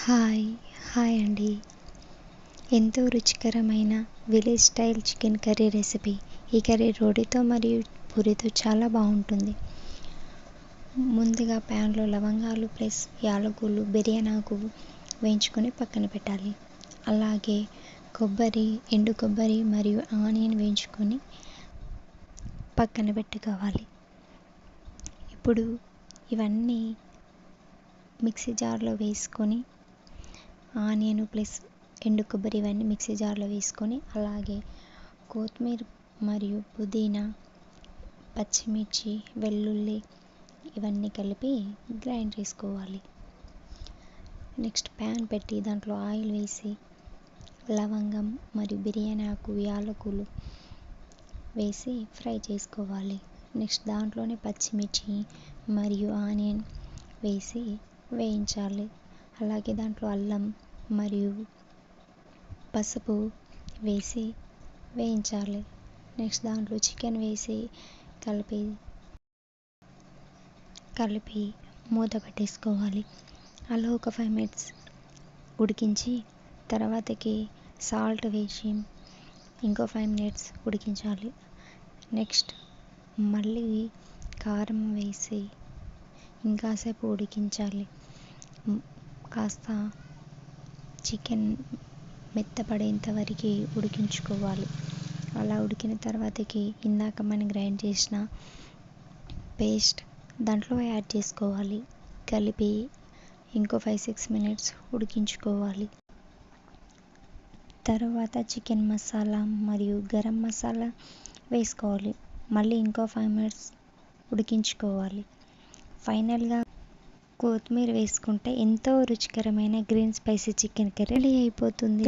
Hi hi అండి. ఎంతో రుచికరమైన village style chicken curry recipe. ఈ కర్రీ రోటితో మరియు పూరితో చాలా బాగుంటుంది. ముందుగా ప్యాన్లో లవంగాలు ప్లస్ యాలకులు, బిర్యానీ ఆకు వేయించుకొని పక్కన పెట్టాలి. అలాగే ఎండు కొబ్బరి మరియు ఆనియన్ వేయించుకొని పక్కన పెట్టుకోవాలి. ఇప్పుడు ఇవన్నీ మిక్సీ జార్లో వేసుకొని ఆనియన్ ప్లస్ ఎండు కొబ్బరి ఇవన్నీ మిక్సీ జార్లో వేసుకొని అలాగే కొత్తిమీర మరియు పుదీనా, పచ్చిమిర్చి, వెల్లుల్లి ఇవన్నీ కలిపి గ్రైండ్ చేసుకోవాలి. నెక్స్ట్ ప్యాన్ పెట్టి దాంట్లో ఆయిల్ వేసి లవంగం మరియు బిర్యానీ ఆకు, యాలకులు వేసి ఫ్రై చేసుకోవాలి. నెక్స్ట్ దాంట్లోనే పచ్చిమిర్చి మరియు ఆనియన్ వేసి వేయించాలి. అలాగే దాంట్లో అల్లం మరియు పసుపు వేసి వేయించాలి. నెక్స్ట్ దాంట్లో చికెన్ వేసి కలిపి మూత పెట్టేసుకోవాలి. అలా ఒక 5 minutes ఉడికించి తర్వాతకి సాల్ట్ వేసి ఇంకో 5 minutes ఉడికించాలి. నెక్స్ట్ మళ్ళీ కారం వేసి ఇంకాసేపు ఉడికించాలి. కాస్త చికెన్ మెత్తపడేంత వరకు ఉడికించుకోవాలి. అలా ఉడికిన తర్వాతకి ఇందాక మనం గ్రైండ్ చేసిన పేస్ట్ దాంట్లో యాడ్ చేసుకోవాలి. కలిపి ఇంకో 5-6 minutes ఉడికించుకోవాలి. తర్వాత చికెన్ మసాలా మరియు గరం మసాలా వేసుకోవాలి. మళ్ళీ ఇంకో 5 minutes ఉడికించుకోవాలి. ఫైనల్గా కొత్తిమీర వేసుకుంటే ఎంతో రుచికరమైన green spicy chicken curry ready అయిపోతుంది.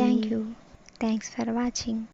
Thanks for watching.